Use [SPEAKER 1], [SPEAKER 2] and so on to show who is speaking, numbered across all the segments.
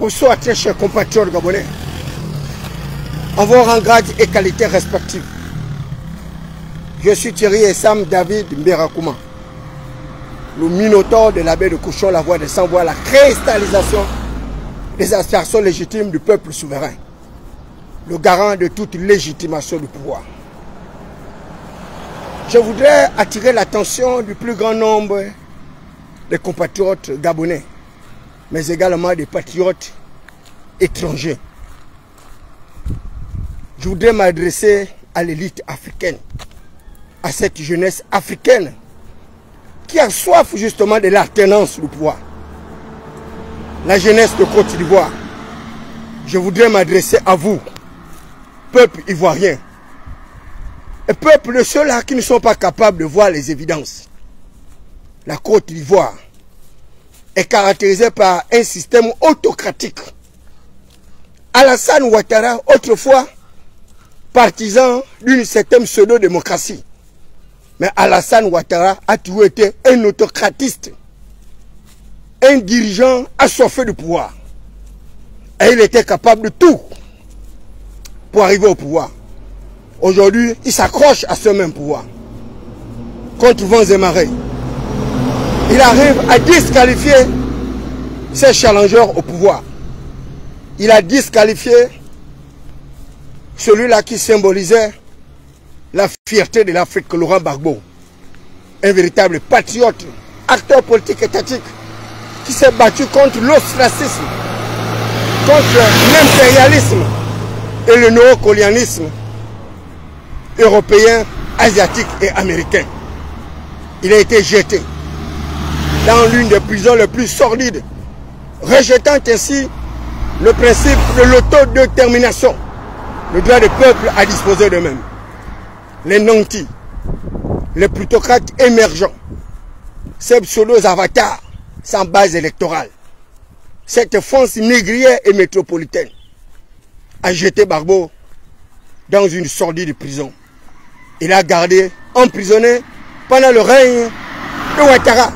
[SPEAKER 1] Bonsoir très chers compatriotes gabonais. En vos rangs, grades et qualités respectives. Je suis Thierry Essam David Mberakouma, le minotaure de la baie de Couchon, la voix des sans-voix, la cristallisation des aspirations légitimes du peuple souverain, le garant de toute légitimation du pouvoir. Je voudrais attirer l'attention du plus grand nombre des compatriotes gabonais, mais également des patriotes étrangers. Je voudrais m'adresser à l'élite africaine, à cette jeunesse africaine qui a soif justement de l'alternance du pouvoir. La jeunesse de Côte d'Ivoire, je voudrais m'adresser à vous, peuple ivoirien, et peuple de ceux-là qui ne sont pas capables de voir les évidences. La Côte d'Ivoire est caractérisée par un système autocratique. Alassane Ouattara, autrefois partisan d'une certaine pseudo-démocratie. Mais Alassane Ouattara a toujours été un autocratiste, un dirigeant assoiffé de pouvoir. Et il était capable de tout pour arriver au pouvoir. Aujourd'hui, il s'accroche à ce même pouvoir. Contre vents et marées. Il arrive à disqualifier ses challengers au pouvoir. Il a disqualifié celui-là qui symbolisait la fierté de l'Afrique, Laurent Gbagbo. Un véritable patriote, acteur politique étatique, qui s'est battu contre l'ostracisme, contre l'impérialisme et le néocolonialisme européen, asiatique et américain. Il a été jeté dans l'une des prisons les plus sordides, rejetant ainsi le principe de l'autodétermination, le droit des peuples à disposer d'eux-mêmes. Les nantis, les plutocrates émergents, ces pseudo-avatars sans base électorale, cette France négrière et métropolitaine a jeté Gbagbo dans une sordide prison. Il a gardé emprisonné pendant le règne de Ouattara.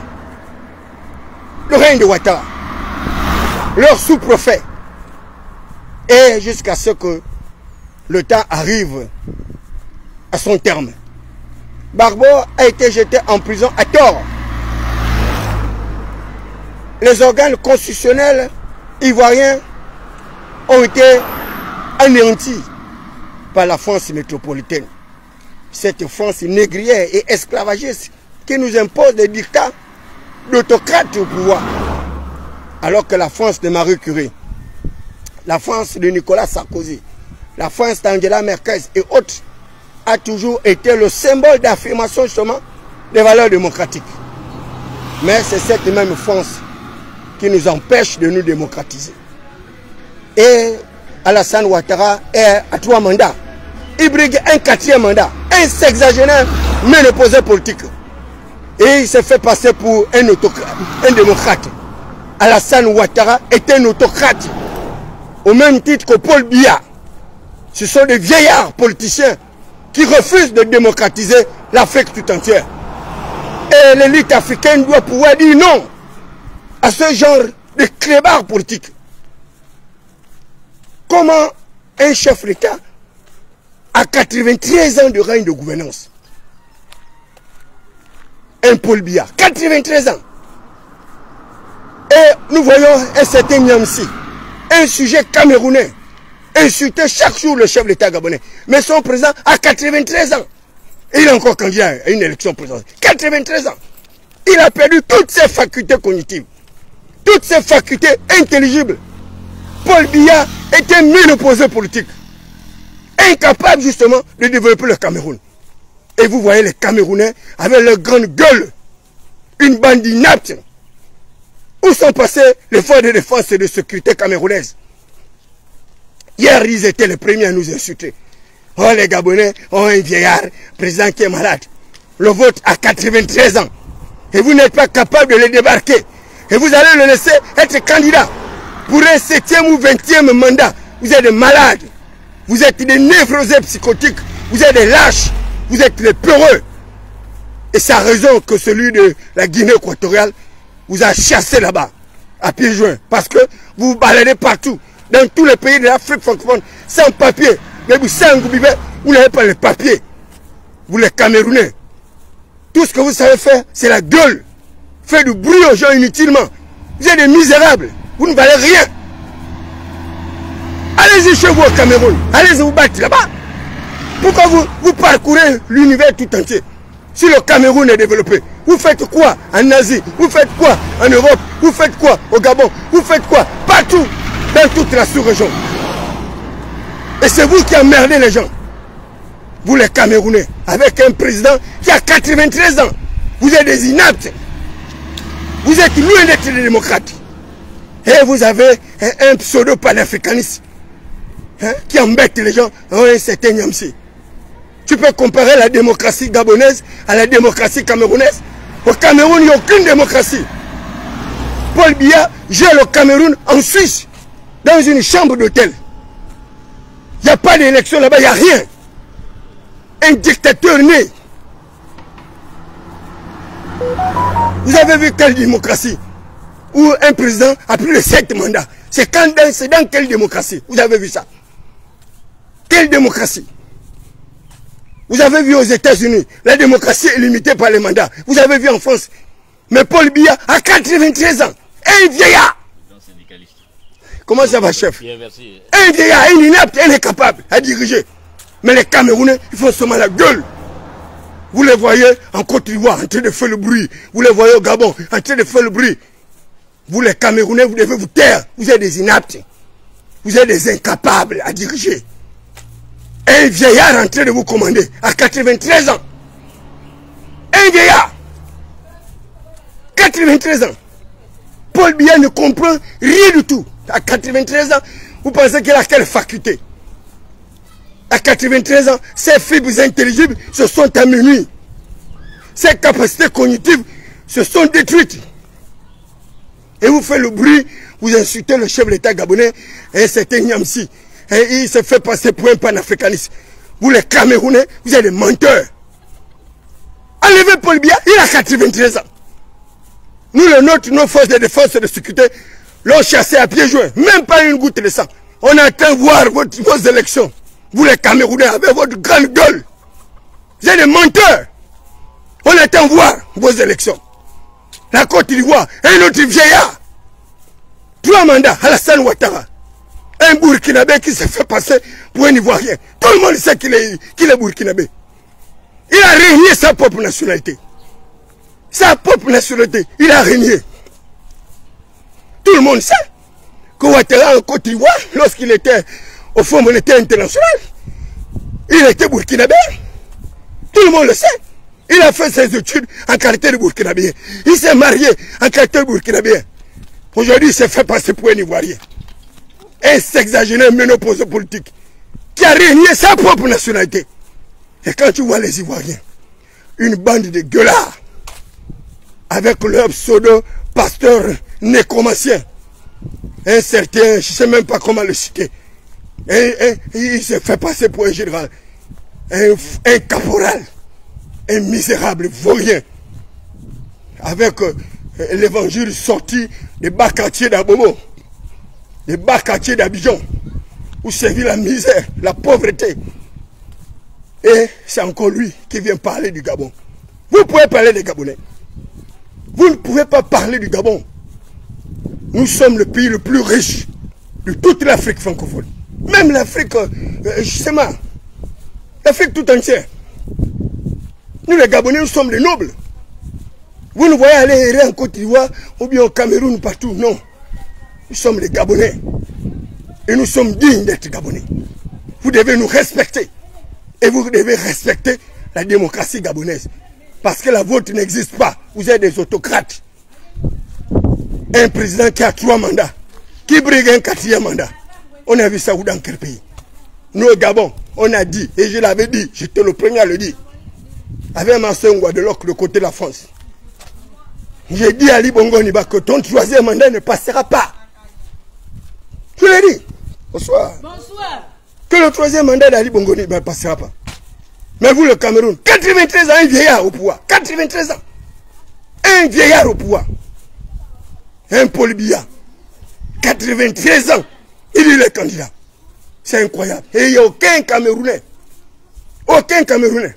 [SPEAKER 1] Le règne de Ouattara, leur sous-prophète, et jusqu'à ce que le temps arrive à son terme. Gbagbo a été jeté en prison à tort. Les organes constitutionnels ivoiriens ont été anéantis par la France métropolitaine. Cette France négrière et esclavagiste qui nous impose des dictats d'autocrates au pouvoir. Alors que la France de Marie Curie, la France de Nicolas Sarkozy, la France d'Angela Merkel et autres a toujours été le symbole d'affirmation justement des valeurs démocratiques. Mais c'est cette même France qui nous empêche de nous démocratiser. Et Alassane Ouattara est à 3 mandats. Il brigue un 4e mandat, un sexagénaire ménopausé politique. Et il s'est fait passer pour un autocrate, un démocrate. Alassane Ouattara est un autocrate, au même titre que Paul Biya. Ce sont des vieillards politiciens qui refusent de démocratiser l'Afrique tout entière. Et l'élite africaine doit pouvoir dire non à ce genre de clébards politiques. Comment un chef d'État a 93 ans de règne de gouvernance? Un Paul Biya, 93 ans. Et nous voyons un certain Niamsi, un sujet camerounais, insulter chaque jour le chef d'État gabonais. Mais son président a 93 ans. Et il est encore candidat à une élection présidentielle. 93 ans. Il a perdu toutes ses facultés cognitives, toutes ses facultés intelligibles. Paul Biya était ménopausé politique, incapable justement de développer le Cameroun. Et vous voyez les Camerounais avec leur grande gueule, une bande inapte. Où sont passés les forces de défense et de sécurité camerounaises? Hier, ils étaient les premiers à nous insulter. Oh, les Gabonais ont un vieillard président qui est malade. Le vôtre a 93 ans. Et vous n'êtes pas capable de le débarquer. Et vous allez le laisser être candidat pour un 7e ou 20e mandat. Vous êtes des malades. Vous êtes des névrosés psychotiques. Vous êtes des lâches. Vous êtes des peureux. Et c'est à raison que celui de la Guinée équatoriale vous a chassé là-bas. à pieds joints. Parce que vous vous baladez partout, dans tous les pays de l'Afrique francophone, sans papier. Mais vous, vous n'avez pas les papiers. Vous les Camerounais. Tout ce que vous savez faire, c'est la gueule. Faire du bruit aux gens inutilement. Vous êtes des misérables. Vous ne valez rien. Allez-y chez vous au Cameroun. Allez-y vous battre là-bas. Pourquoi vous parcourez l'univers tout entier? Si le Cameroun est développé, vous faites quoi en Asie? Vous faites quoi en Europe? Vous faites quoi au Gabon? Vous faites quoi partout dans toute la sous-région? Et c'est vous qui emmerdez les gens. Vous les Camerounais, avec un président qui a 93 ans. Vous êtes des inaptes. Vous êtes loin d'être des démocrates. Et vous avez un pseudo-panafricaniste qui embête les gens en un certain Niamsi. Tu peux comparer la démocratie gabonaise à la démocratie camerounaise? Au Cameroun, il n'y a aucune démocratie. Paul Biya gère le Cameroun en Suisse, dans une chambre d'hôtel. Il n'y a pas d'élection là-bas, il n'y a rien. Un dictateur né. Vous avez vu quelle démocratie où un président a plus de 7 mandats? C'est dans quelle démocratie? Vous avez vu ça? Quelle démocratie? Vous avez vu aux États-Unis, la démocratie est limitée par les mandats. Vous avez vu en France. Mais Paul Biya a 93 ans. Un vieillard. Comment ça va, chef? Un vieillard, un inapte, un incapable à diriger. Mais les Camerounais, ils font seulement la gueule. Vous les voyez en Côte d'Ivoire en train de faire le bruit. Vous les voyez au Gabon en train de faire le bruit. Vous les Camerounais, vous devez vous taire. Vous êtes des inaptes. Vous êtes des incapables à diriger. Un vieillard en train de vous commander à 93 ans. Un vieillard. 93 ans. Paul Biya ne comprend rien du tout. À 93 ans, vous pensez qu'il a quelle faculté? À 93 ans, ses fibres intelligibles se sont amenuies. Ses capacités cognitives se sont détruites. Et vous faites le bruit, vous insultez le chef de l'État gabonais, et c'était Niamsi. Et il se fait passer pour un panafricaniste. Vous les Camerounais, vous êtes des menteurs. Enlevez Paul Biya, il a 93 ans. Nous, les nôtres, nos forces de défense et de sécurité, l'ont chassé à pieds joints. Même pas une goutte de sang. On attend voir vos élections. Vous les Camerounais, avec votre grande gueule. Vous êtes des menteurs. On attend voir vos élections. La Côte d'Ivoire, un autre vieillard. 3 mandats, Alassane Ouattara. Un Burkinabé qui s'est fait passer pour un Ivoirien. Tout le monde sait qu'il est Burkinabé. Il a régné sa propre nationalité. Sa propre nationalité, il a régné. Tout le monde sait que Ouattara en Côte d'Ivoire, lorsqu'il était au Fonds monétaire international, il était burkinabé. Tout le monde le sait. Il a fait ses études en qualité de burkinabé. Il s'est marié en qualité de burkinabé. Aujourd'hui, il s'est fait passer pour un Ivoirien. Un sexagénaire ménopauseux politique qui a régné sa propre nationalité. Et quand tu vois les Ivoiriens, une bande de gueulards avec leur pseudo-pasteur nécromancien, un certain, je ne sais même pas comment le citer, il s'est fait passer pour un général, un caporal, un misérable vaurien, avec l'évangile sorti des bas quartiers d'Abobo, des bas quartiers d'Abidjan, où sévit la misère, la pauvreté. Et c'est encore lui qui vient parler du Gabon. Vous pouvez parler des Gabonais. Vous ne pouvez pas parler du Gabon. Nous sommes le pays le plus riche de toute l'Afrique francophone. Même l'Afrique, l'Afrique tout entière. Nous les Gabonais, nous sommes des nobles. Vous nous voyez aller errer en Côte d'Ivoire ou bien au Cameroun, partout. Non. Nous sommes les Gabonais. Et nous sommes dignes d'être Gabonais. Vous devez nous respecter. Et vous devez respecter la démocratie gabonaise. Parce que la vôtre n'existe pas. Vous êtes des autocrates. Un président qui a 3 mandats, qui brigue un 4e mandat. On a vu ça où dans quel pays? Nous au Gabon, on a dit, et je l'avais dit, j'étais le premier à le dire, avec Marcel Guadeloupe de côté de la France. J'ai dit à Ali Bongo Niba que ton 3e mandat ne passera pas. Je l'ai dit. Bonsoir. Bonsoir. Que le 3e mandat d'Ali Bongo Niba ne passera pas. Mais vous, le Cameroun, 93 ans, un vieillard au pouvoir. 93 ans. Un vieillard au pouvoir. Un Paul Biya, 93 ans, il est candidat. C'est incroyable. Et il n'y a aucun Camerounais,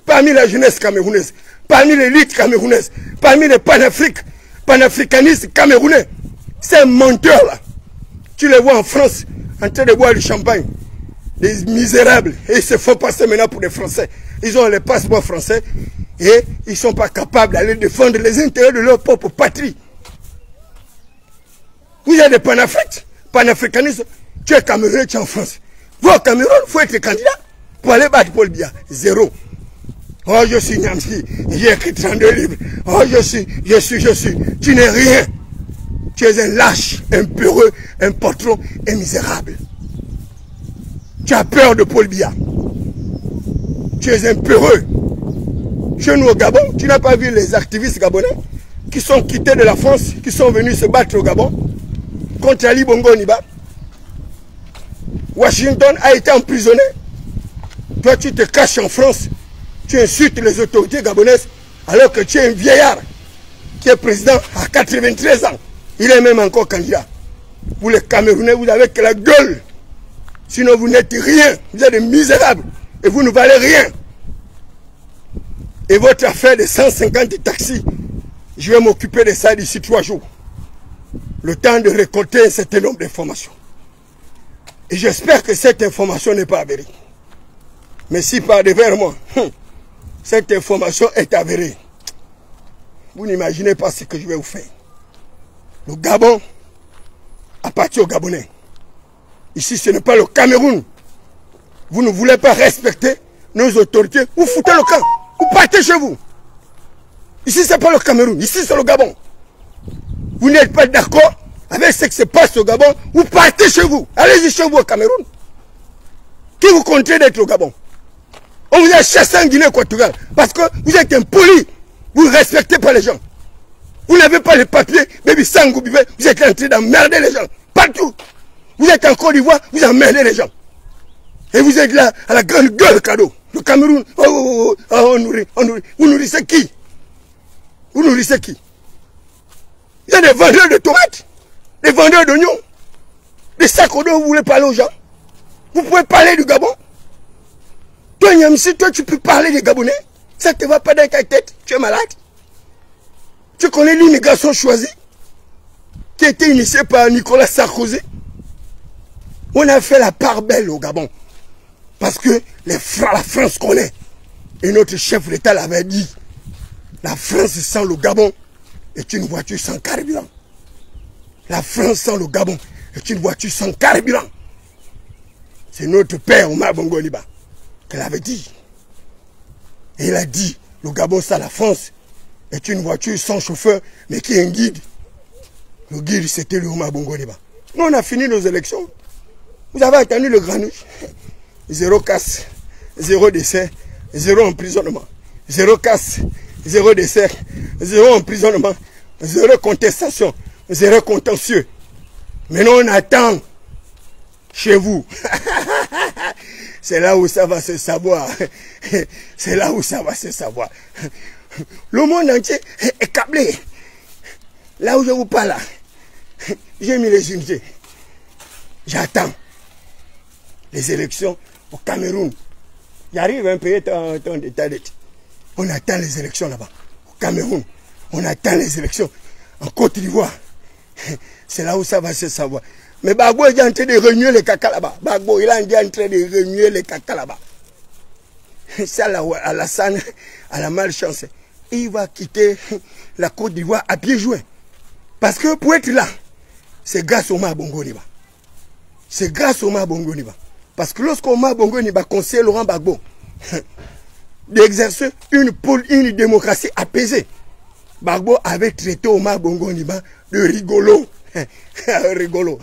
[SPEAKER 1] parmi la jeunesse camerounaise, parmi l'élite camerounaise, parmi les panafricanistes camerounais. C'est un menteur là. Tu les vois en France, en train de boire du champagne. Des misérables. Et ils se font passer maintenant pour des Français. Ils ont les passeports français et ils ne sont pas capables d'aller défendre les intérêts de leur propre patrie. Vous êtes des panafricanistes. Tu es Camerounais, tu es en France. Vous au Cameroun, il faut être candidat pour aller battre Paul Biya. Zéro. Oh, je suis Nyamsi, j'ai écrit 32 livres. Oh, je suis. Tu n'es rien. Tu es un lâche, un peureux, un patron, un misérable. Tu as peur de Paul Biya. Tu es un peureux. Chez nous au Gabon, tu n'as pas vu les activistes gabonais qui sont quittés de la France, qui sont venus se battre au Gabon contre Ali Bongo Ondimba. Washington a été emprisonné. Toi, tu te caches en France. Tu insultes les autorités gabonaises alors que tu es un vieillard qui est président à 93 ans. Il est même encore candidat. Vous les Camerounais, vous n'avez que la gueule. Sinon, vous n'êtes rien. Vous êtes des misérables. Et vous ne valez rien. Et votre affaire de 150 taxis, je vais m'occuper de ça d'ici 3 jours. Le temps de récolter un certain nombre d'informations. Et j'espère que cette information n'est pas avérée. Mais si par devers moi, cette information est avérée, vous n'imaginez pas ce que je vais vous faire. Le Gabon appartient aux Gabonais. Ici, ce n'est pas le Cameroun. Vous ne voulez pas respecter nos autorités. Vous foutez le camp. Vous partez chez vous. Ici, ce n'est pas le Cameroun. Ici, c'est le Gabon. Vous n'êtes pas d'accord avec ce qui se passe au Gabon. Vous partez chez vous. Allez-y chez vous au Cameroun. Qui vous comptez d'être au Gabon? On vous a chassé en Guinée-Équatoriale parce que vous êtes impoli. Vous ne respectez pas les gens. Vous n'avez pas les papiers. Baby Sangou Bibé, vous êtes en train d'emmerder les gens. Partout. Vous êtes en Côte d'Ivoire, vous emmerdez les gens. Et vous êtes là à la grande gueule cadeau. Le Cameroun, on nourrit. Vous nourrissez qui? Vous nourrissez qui? Il y a des vendeurs de tomates, des vendeurs d'oignons, des sacs d'eau, vous voulez parler aux gens? Vous pouvez parler du Gabon? Toi, Nyamsi, toi, tu peux parler des Gabonais? Ça ne te va pas dans ta tête? Tu es malade? Tu connais l'immigration choisie qui a été initiée par Nicolas Sarkozy? On a fait la part belle au Gabon. Parce que la France connaît. Et notre chef d'État l'avait dit. La France sans le Gabon est une voiture sans carburant. La France sans le Gabon est une voiture sans carburant. C'est notre père Omar Bongo Ondimba qui l'avait dit. Et il a dit, le Gabon sans la France est une voiture sans chauffeur, mais qui est un guide. Le guide, c'était le Omar Bongo Ondimba. Nous, on a fini nos élections. Vous avez entendu le Granuche. 0 casse, 0 décès, 0 emprisonnement. 0 casse, 0 décès, 0 emprisonnement, 0 contestation, 0 contentieux. Maintenant, on attend chez vous. C'est là où ça va se savoir. C'est là où ça va se savoir. Le monde entier est câblé. Là où je vous parle, j'ai mis les unités. J'attends les élections au Cameroun. J'arrive à un pays en état d'être. On attend les élections là-bas. Au Cameroun. On attend les élections en Côte d'Ivoire. C'est là où ça va se savoir. Mais Bagbo est en train de remuer les caca là-bas. Bagbo, il est en train de remuer les caca là-bas. Ça, Alassane, à la malchance, il va quitter la Côte d'Ivoire à pieds joints. Parce que pour être là, c'est grâce au Omar Bongo Ondimba. C'est grâce au Omar Bongo Ondimba. Parce que lorsqu'on Omar Bongo Ondimba conseille Laurent Gbagbo d'exercer une démocratie apaisée, Gbagbo avait traité Omar Bongo Ondimba de rigolo. Rigolo.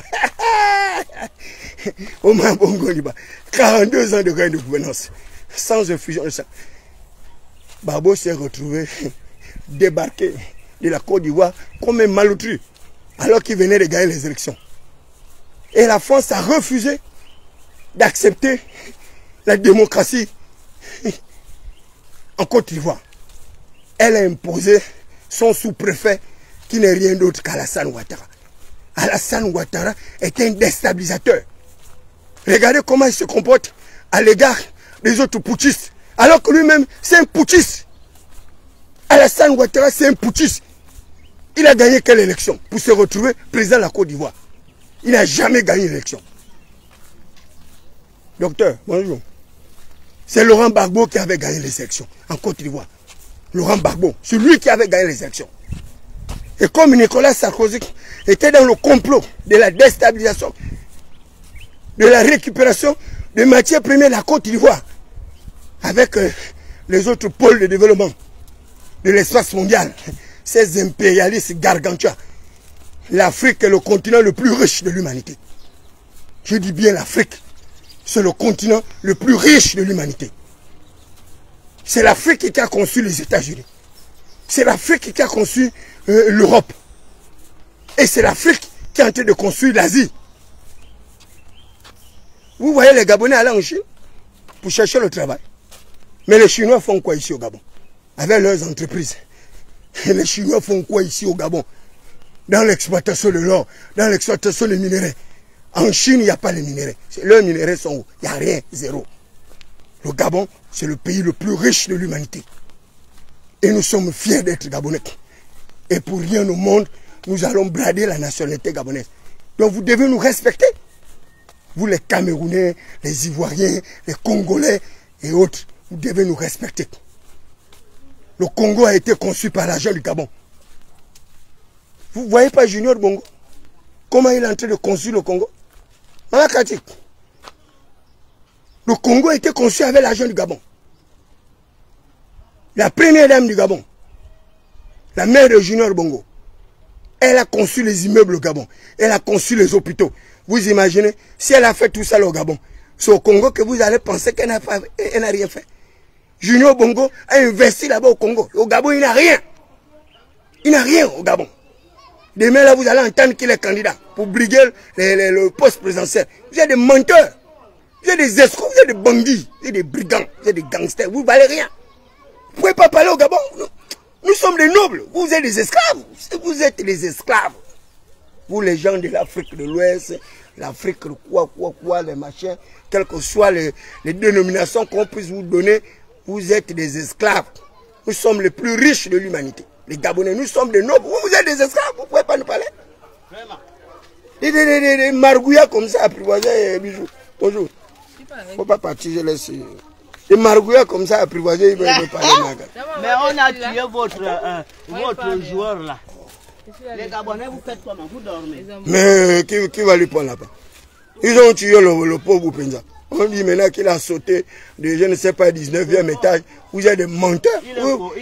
[SPEAKER 1] Omar Bongo Ondimba, 42 ans de règne de gouvernance, sans infusion de sang. Gbagbo s'est retrouvé débarqué de la Côte d'Ivoire comme un malotru, alors qu'il venait de gagner les élections. Et la France a refusé d'accepter la démocratie en Côte d'Ivoire. Elle a imposé son sous-préfet qui n'est rien d'autre qu'Alassane Ouattara. Alassane Ouattara est un déstabilisateur. Regardez comment il se comporte à l'égard des autres putschistes. Alors que lui-même, c'est un putschiste. Alassane Ouattara, c'est un putschiste. Il a gagné quelle élection pour se retrouver président de la Côte d'Ivoire? Il n'a jamais gagné l'élection. Docteur, bonjour. C'est Laurent Gbagbo qui avait gagné les élections en Côte d'Ivoire. Laurent Gbagbo, c'est lui qui avait gagné les élections. Et comme Nicolas Sarkozy était dans le complot de la déstabilisation, de la récupération des matières premières de la Côte d'Ivoire, avec les autres pôles de développement de l'espace mondial, ces impérialistes gargantuans, l'Afrique est le continent le plus riche de l'humanité. Je dis bien l'Afrique, c'est le continent le plus riche de l'humanité. C'est l'Afrique qui a conçu les États-Unis. C'est l'Afrique qui a conçu l'Europe. Et c'est l'Afrique qui est en train de construire l'Asie. Vous voyez les Gabonais aller en Chine pour chercher le travail. Mais les Chinois font quoi ici au Gabon? Avec leurs entreprises. Et les Chinois font quoi ici au Gabon? Dans l'exploitation de l'or, dans l'exploitation des minéraux. En Chine, il n'y a pas les minéraux. Leurs minéraux sont où? Il n'y a rien, zéro. Le Gabon, c'est le pays le plus riche de l'humanité. Et nous sommes fiers d'être Gabonais. Et pour rien au monde, nous allons brader la nationalité gabonaise. Donc vous devez nous respecter. Vous les Camerounais, les Ivoiriens, les Congolais et autres, vous devez nous respecter. Le Congo a été conçu par l'argent du Gabon. Vous ne voyez pas Junior Bongo? Comment il est en train de construire le Congo? Malakati. Le Congo a été conçu avec l'argent du Gabon. La première dame du Gabon, la mère de Junior Bongo, elle a conçu les immeubles au Gabon. Elle a conçu les hôpitaux. Vous imaginez, si elle a fait tout ça au Gabon, c'est au Congo que vous allez penser qu'elle n'a rien fait. Junior Bongo a investi là-bas au Congo. Au Gabon, il n'a rien. Il n'a rien au Gabon. Demain, là, vous allez entendre qu'il est candidat pour briguer le poste présidentiel. Vous êtes des menteurs. Vous êtes des escrocs, vous êtes des bandits, vous êtes des brigands, vous êtes des gangsters. Vous ne valez rien. Vous ne pouvez pas parler au Gabon. Nous sommes des nobles. Vous êtes des esclaves. Vous êtes des esclaves. Vous, les gens de l'Afrique de l'Ouest, l'Afrique, quoi, les machins, quelles que soient les dénominations qu'on puisse vous donner, vous êtes des esclaves. Nous sommes les plus riches de l'humanité. Les Gabonais, nous sommes des nobles. Vous êtes des esclaves, vous ne pouvez pas nous parler. Vraiment. Des margouillas comme ça, apprivoisés, bijoux. Bonjour. Il ne faut pas partir, je laisse. Des margouillas comme ça, apprivoisés, ils veulent parler.
[SPEAKER 2] Mais on a tué votre joueur là. Les Gabonais, vous faites comment? Vous dormez.
[SPEAKER 1] Mais qui va lui prendre là-bas? Ils ont tué le pauvre Boupenza. On dit maintenant qu'il a sauté de, je ne sais pas, 19e étage. Vous êtes des menteurs.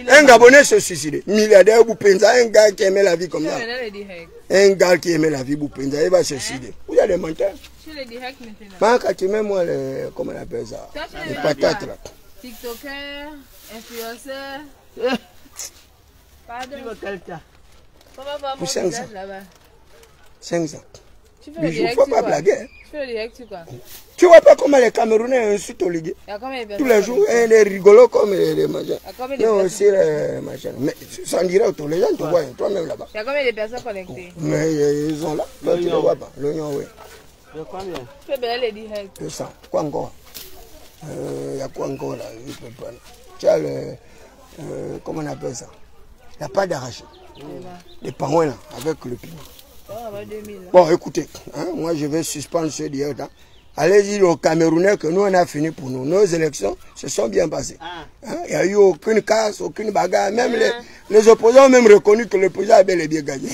[SPEAKER 1] Un Gabonais se suicide. Milliardaire Boupenza, un gars qui aimait la vie comme ça. Un gars qui aimait la vie Boupenza, il va se suicider. Vous êtes des menteurs. Quand tu mets moi, comment on appelle ça? Les patates là.
[SPEAKER 3] TikToker, influenceur. Pardon.
[SPEAKER 1] Pour 500. 500. Il ne faut pas blaguer. Tu vois pas comment les Camerounais insultent Olivier? Tous les jours, ils sont rigolos comme les machins. Mais aussi les machins. Mais sans dire autour, les gens te voient, toi-même là-bas.
[SPEAKER 3] Il y a combien de personnes connectées?
[SPEAKER 1] Mais ils sont là. Toi, tu ne vois pas. L'oignon, oui.
[SPEAKER 3] Tu peux bien les dire.
[SPEAKER 1] 200. Quoi encore? Il y a quoi encore là? Tu as le. Comment on appelle ça? Il n'y a pas d'arraché. Les pangouins là, avec le piment. Bon, écoutez, hein, moi je vais suspendre ce direct. Hein. Allez dire aux Camerounais que nous on a fini pour nous. Nos élections se sont bien passées. Il n'y a eu aucune casse, aucune bagarre. Même les opposants ont même reconnu que le président a bel et bien gagné.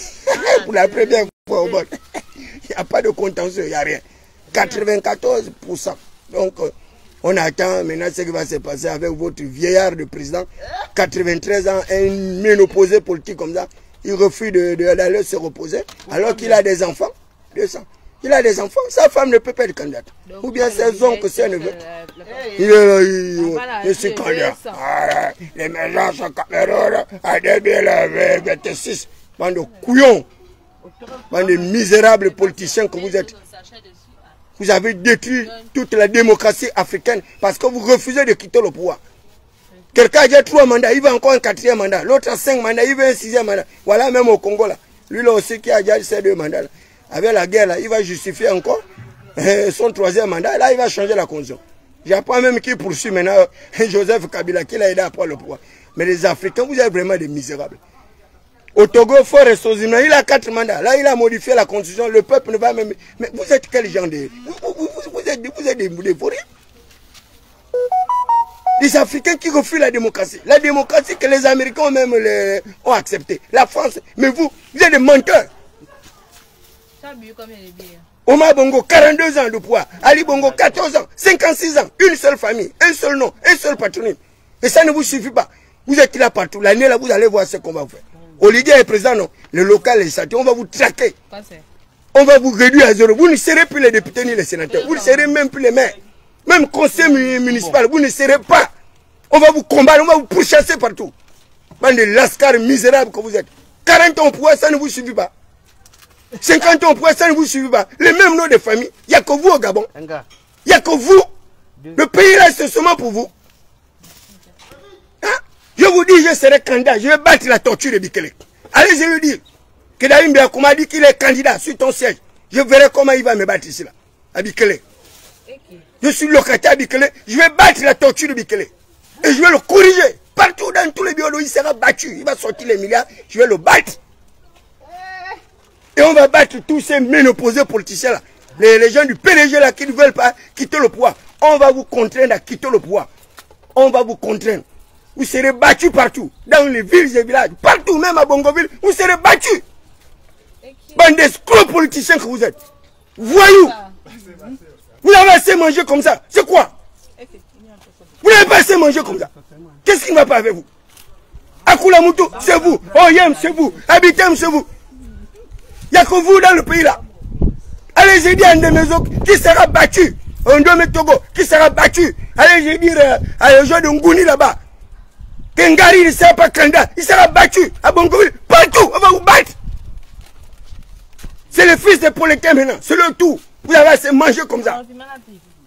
[SPEAKER 1] Pour la première fois au vote. Il n'y a pas de contentieux, il n'y a rien. 94%. Donc, on attend maintenant ce qui va se passer avec votre vieillard de président. 93 ans, un opposé politique comme ça. Il refuse d'aller se reposer alors qu'il a des enfants. 200. Il a des enfants. Sa femme ne peut pas être candidate. Ou bien ses oncles, ses neveux. Il est là, je suis candidat. Les mélanges sont Cameroun à 2026. Bande de couillons. Bande de misérables politiciens que vous êtes. Vous avez détruit toute la démocratie africaine parce que vous refusez de quitter le pouvoir. Quelqu'un a déjà 3 mandats, il veut encore un 4e mandat. L'autre a 5 mandats, il veut un 6e mandat. Voilà même au Congo là. Lui là aussi qui a déjà ces 2 mandats là. avec la guerre, là, il va justifier encore son 3e mandat. Là, il va changer la constitution. J'apprends même qu'il poursuit maintenant Joseph Kabila, qui l'a aidé à prendre le pouvoir. Mais les Africains, vous êtes vraiment des misérables. Au Togo, Forest Sozima, il a 4 mandats. Là, il a modifié la constitution. Le peuple ne va même... Mais vous êtes quel genre de... Vous êtes des fourris. Les Africains qui refusent la démocratie. La démocratie que les Américains même ont acceptée. La France, mais vous êtes des menteurs. Omar Bongo, 42 ans de pouvoir. Ali Bongo, 14 ans, 56 ans. Une seule famille, un seul nom, un seul patronyme. Et ça ne vous suffit pas. Vous êtes là partout. L'année là, vous allez voir ce qu'on va faire. Olivier est présent, non. Le local et les statuts, on va vous traquer. On va vous réduire à zéro. Vous ne serez plus les députés ni les sénateurs. Vous ne serez même plus les maires. Même conseil municipal, vous ne serez pas. On va vous combattre, on va vous pourchasser partout. Bande de lascars misérables que vous êtes. 40 ans au pouvoir, ça ne vous suffit pas. 50 ans au pouvoir, ça ne vous suffit pas. Les mêmes noms de famille, il n'y a que vous au Gabon. Il n'y a que vous. Le pays là, c'est seulement pour vous. Hein? Je vous dis, je serai candidat, je vais battre la torture de Bikele. Allez, je lui dis que Daïm Biakoum a dit qu'il est candidat sur ton siège. Je verrai comment il va me battre ici là, à Bikele. Je suis locataire à Bikele, je vais battre la torture de Bikele. Et je vais le corriger. Partout dans tous les bureaux, il sera battu. Il va sortir les milliards, je vais le battre. Et on va battre tous ces ménopausés politiciens là. Les gens du PDG là qui ne veulent pas quitter le pouvoir. On va vous contraindre à quitter le pouvoir. On va vous contraindre. Vous serez battus partout. Dans les villes et villages. Partout, même à Bongoville, vous serez battus. Bande d'escrocs politiciens que vous êtes. Voyous. Vous avez assez mangé comme ça. C'est quoi? Vous n'avez pas assez mangé comme ça. Qu'est-ce qui ne va pas avec vous? Akulamutu, c'est vous. Oyem, c'est vous. Habitem, c'est vous. Il n'y a que vous dans le pays là. Allez, j'ai dit à Ndemezo qui sera battu. Ndome Togo qui sera battu. Allez, j'ai dit à les gens de Ngouni là-bas. Kengari ne sera pas candidat. Il sera battu. À Bongoville, partout. On va vous battre. C'est le fils de Polequin maintenant. C'est le tout. Vous avez assez mangé comme ça.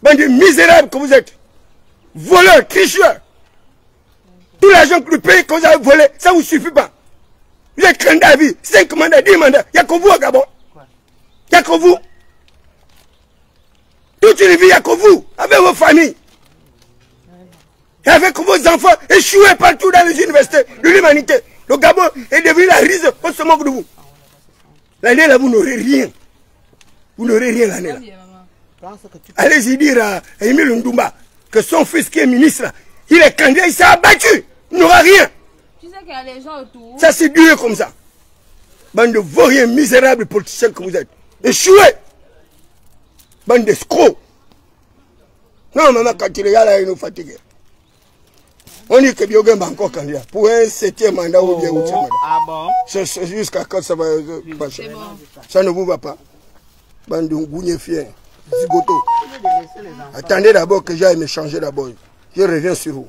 [SPEAKER 1] Bande de misérables que vous êtes. Voleurs, tricheurs. Tout l'argent que le pays que vous avez volé, ça ne vous suffit pas. Vous êtes candidat à vie, 5 mandats, 10 mandats. Il n'y a que vous au Gabon. Il n'y a que vous. Toute une vie, il n'y a que vous, avec vos familles. Et avec vos enfants échoués partout dans les universités de l'humanité. Le Gabon est devenu la risée, on se moque de vous. L'année là, vous n'aurez rien. Vous n'aurez rien l'année là. Allez-y dire à Emile Ndoumba que son fils qui est ministre, là, il est candidat, il sera battu. Il n'aura rien.
[SPEAKER 3] Tu sais qu'il y a les gens autour.
[SPEAKER 1] Ça c'est duré comme ça. Bande de vauriens misérables politiciens que vous êtes. Échoués. Bande d'escrocs. Non, maman, quand il regarde là, il nous fatigue. On dit que Biogen va encore candidat. Pour un 7e mandat ou bien 8e mandat.
[SPEAKER 2] Ah bon?
[SPEAKER 1] Jusqu'à quand ça va passer.
[SPEAKER 3] Bon.
[SPEAKER 1] Ça ne vous va pas. Bande de gougné fier. Zigoto. Attendez d'abord que j'aille me changer d'abord. Je reviens sur vous.